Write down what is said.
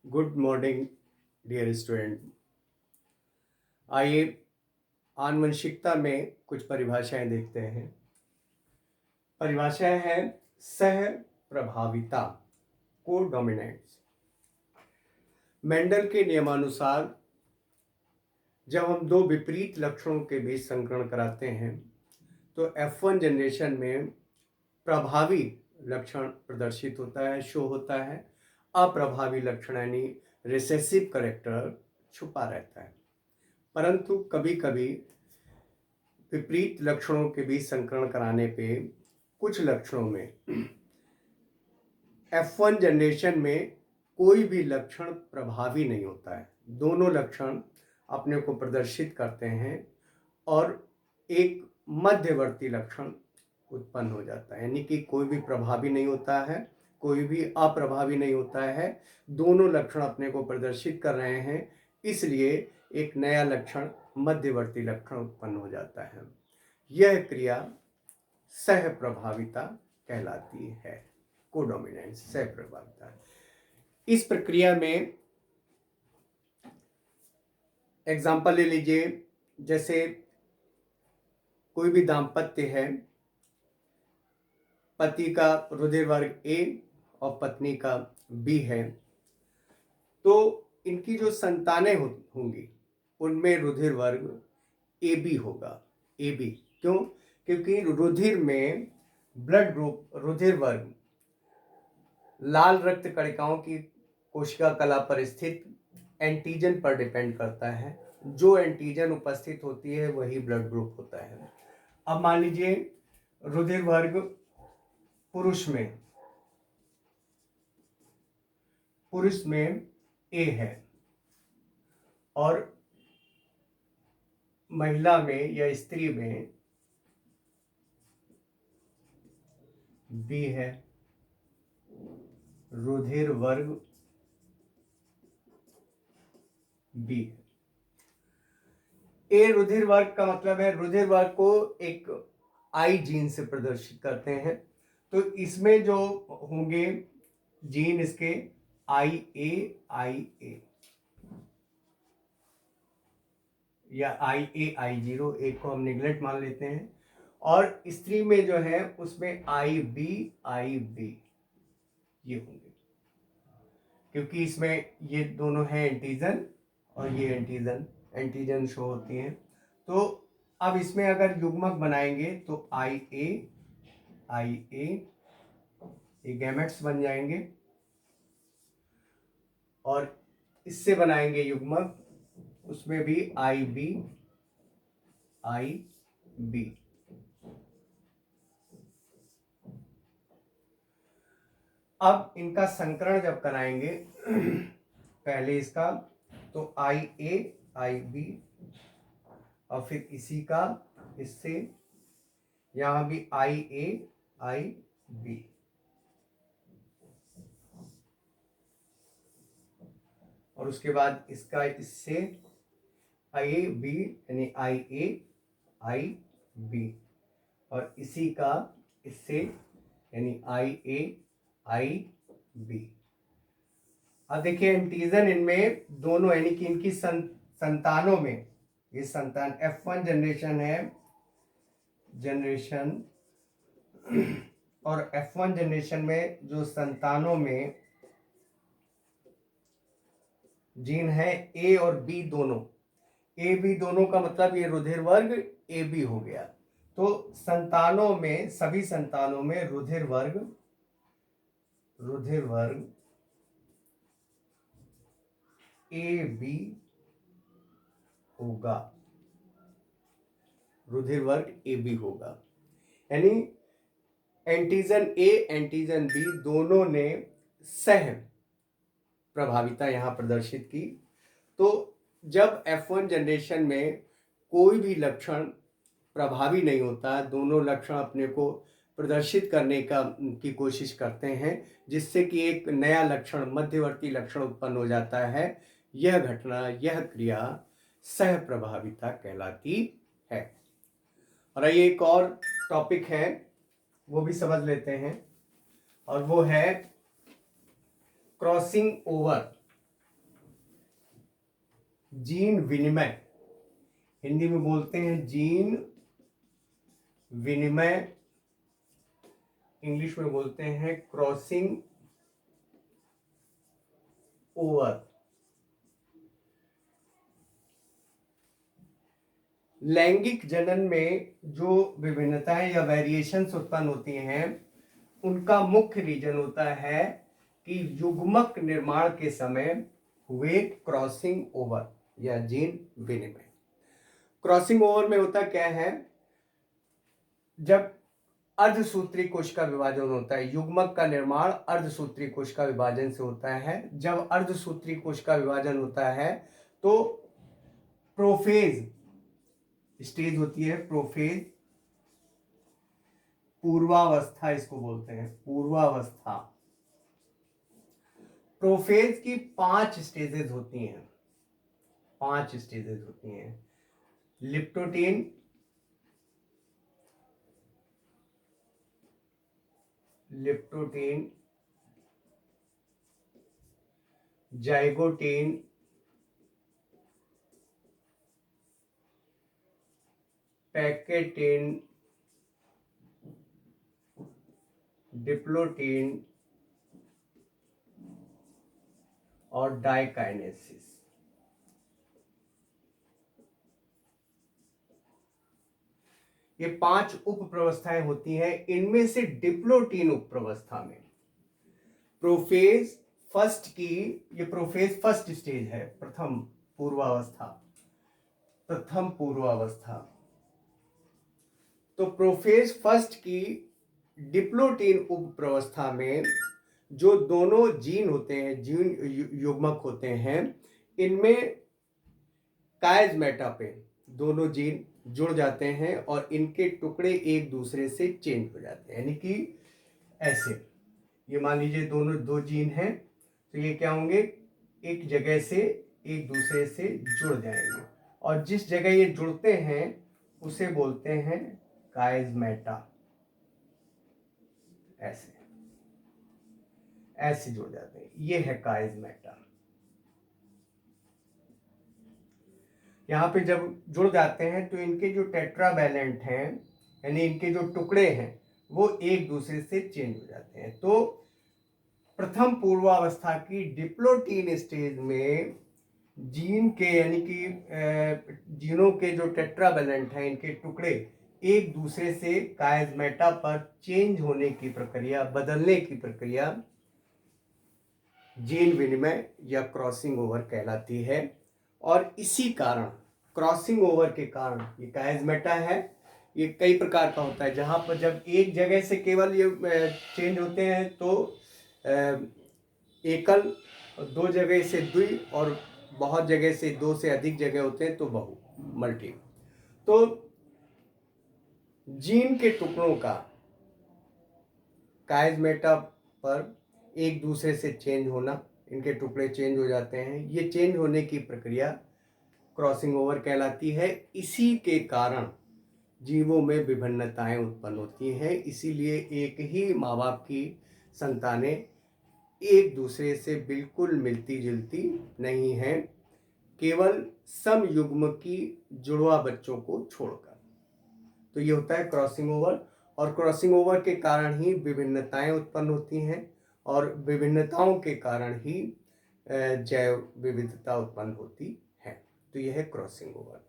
Good morning dear student. आइए आनुवंशिकता में कुछ परिभाषाएं देखते हैं। परिभाषाएं हैं सह प्रभाविता, को डोमिनेंस। मेंडल के नियमानुसार जब हम दो विपरीत लक्षणों के बीच संकरण कराते हैं तो F1 जनरेशन में प्रभावी लक्षण प्रदर्शित होता है, शो होता है। अप्रभावी लक्षण यानी रिसेसिव करेक्टर छुपा रहता है। परंतु कभी कभी विपरीत लक्षणों के बीच संकरण कराने पे कुछ लक्षणों में F1 जनरेशन में कोई भी लक्षण प्रभावी नहीं होता है। दोनों लक्षण अपने को प्रदर्शित करते हैं और एक मध्यवर्ती लक्षण उत्पन्न हो जाता है, यानी कि कोई भी प्रभावी नहीं होता है, कोई भी अप्रभावी नहीं होता है। दोनों लक्षण अपने को प्रदर्शित कर रहे हैं, इसलिए एक नया लक्षण मध्यवर्ती लक्षण उत्पन्न हो जाता है। यह क्रिया सह प्रभाविता कहलाती है। कोडोमिनेंस, सह प्रभाविता। इस प्रक्रिया में एग्जाम्पल ले लीजिए, जैसे कोई भी दाम्पत्य है, पति का रुधिर वर्ग ए और पत्नी का बी है, तो इनकी जो संतानें होंगी उनमें रुधिर वर्ग ए बी होगा। ए बी क्यों? क्योंकि रुधिर में ब्लड ग्रुप, रुधिर वर्ग लाल रक्त कणिकाओं की कोशिका कला पर स्थित एंटीजन पर डिपेंड करता है। जो एंटीजन उपस्थित होती है वही ब्लड ग्रुप होता है। अब मान लीजिए रुधिर वर्ग पुरुष में ए है और महिला में या स्त्री में बी है। रुधिर वर्ग बी है। ए रुधिर वर्ग का मतलब है, रुधिर वर्ग को एक आई जीन से प्रदर्शित करते हैं। तो इसमें जो होंगे जीन इसके आई ए या आई जीरो, एक को हम निगलेक्ट मान लेते हैं। और स्त्री में जो है उसमें आई बी ये होंगे, क्योंकि इसमें ये दोनों हैं एंटीजन और ये एंटीजन शो होती हैं। तो अब इसमें अगर युग्मक बनाएंगे तो आई ए ये गैमेट्स बन जाएंगे और इससे बनाएंगे युग्मक, उसमें भी आई बी। अब इनका संकरण जब कराएंगे पहले इसका, तो आई बी और फिर इसी का इससे, यहां भी आई बी। और उसके बाद इसका इससे आई बी यानी आई बी और इसी का इससे यानी आई बी। अब देखिए एंटीजन इनमें दोनों यानी कि इनकी संतानों में, ये संतान F1 जनरेशन है और F1 जनरेशन में जो संतानों में जीन है ए और बी दोनों, ए बी दोनों का मतलब ये रुधिर वर्ग ए बी हो गया। तो संतानों में, सभी संतानों में रुधिर वर्ग ए बी होगा। रुधिर वर्ग ए बी होगा, यानी एंटीजन ए एंटीजन बी दोनों ने सह प्रभाविता यहां प्रदर्शित की। तो जब F1 जनरेशन में कोई भी लक्षण प्रभावी नहीं होता, दोनों लक्षण अपने को प्रदर्शित करने की कोशिश करते हैं, जिससे कि एक नया लक्षण, मध्यवर्ती लक्षण उत्पन्न हो जाता है। यह घटना, यह क्रिया सह प्रभाविता कहलाती है। और ये एक और टॉपिक है, वो भी समझ लेते हैं, और वो है क्रॉसिंग ओवर जीन विनिमय, हिंदी में बोलते हैं जीन विनिमय, इंग्लिश में बोलते हैं क्रॉसिंग ओवर। लैंगिक जनन में जो विभिन्नताएं या वेरिएशंस उत्पन्न होती हैं उनका मुख्य रीजन होता है कि युग्मक निर्माण के समय हुए क्रॉसिंग ओवर या जीन विनिमय। क्रॉसिंग ओवर में होता क्या है, जब अर्धसूत्री कोश का विभाजन होता है, युग्मक का निर्माण अर्धसूत्री कोश का विभाजन से होता है। जब अर्धसूत्री कोश का विभाजन होता है तो प्रोफेज स्टेज होती है, प्रोफेज, पूर्वावस्था इसको बोलते हैं, पूर्वावस्था। प्रोफेज की 5 स्टेजेस होती हैं, 5 स्टेजेस होती हैं। लिप्टोटीन, जाइगोटीन, पैकेटीन, डिप्लोटीन और डाइकाइनेसिस। ये 5 उप प्रवस्थाएं होती हैं। इनमें से डिप्लोटीन उप प्रवस्था में प्रोफेज फर्स्ट की, ये प्रोफेज फर्स्ट स्टेज है, प्रथम पूर्वावस्था, प्रथम पूर्वावस्था। तो प्रोफेज फर्स्ट की डिप्लोटीन उप प्रवस्था में जो दोनों जीन होते हैं, जीन युग्मक होते हैं, इनमें काइज़मेटा पे दोनों जीन जुड़ जाते हैं और इनके टुकड़े एक दूसरे से चेंज हो जाते हैं। यानी कि ऐसे, ये मान लीजिए दोनों दो जीन हैं, तो ये क्या होंगे, एक जगह से एक दूसरे से जुड़ जाएंगे और जिस जगह ये जुड़ते हैं उसे बोलते हैं काइज़मेटा। ऐसे ऐसे जुड़ जाते हैं, ये है काइज़मेटा। यहाँ पे जब जुड़ जाते हैं तो इनके जो टेट्रावैलेंट हैं, यानी इनके जो टुकड़े हैं, वो एक दूसरे से चेंज हो जाते हैं। तो प्रथम पूर्वावस्था की डिप्लोटीन स्टेज में जीन के, यानी कि जीनों के जो टेट्रावैलेंट हैं, इनके टुकड़े एक दूसरे से काइज़मेटा पर चेंज होने की प्रक्रिया, बदलने की प्रक्रिया जीन विनिमय या क्रॉसिंग ओवर कहलाती है। और इसी कारण, क्रॉसिंग ओवर के कारण, ये काइज़मेटा है, ये कई प्रकार का होता है। जहां पर जब एक जगह से केवल ये चेंज होते हैं तो एकल, दो जगह से द्वि और बहुत जगह से, दो से अधिक जगह होते हैं तो बहु, मल्टी। तो जीन के टुकड़ों का काइज़मेटा पर एक दूसरे से चेंज होना, इनके टुकड़े चेंज हो जाते हैं, ये चेंज होने की प्रक्रिया क्रॉसिंग ओवर कहलाती है। इसी के कारण जीवों में विभिन्नताएं उत्पन्न होती हैं। इसीलिए एक ही माँ बाप की संतानें एक दूसरे से बिल्कुल मिलती जुलती नहीं हैं, केवल समयुग्म की जुड़वा बच्चों को छोड़कर। तो ये होता है क्रॉसिंग ओवर, और क्रॉसिंग ओवर के कारण ही विभिन्नताएं उत्पन्न होती हैं और विभिन्नताओं के कारण ही जैव विविधता उत्पन्न होती है। तो यह है क्रॉसिंग ओवर।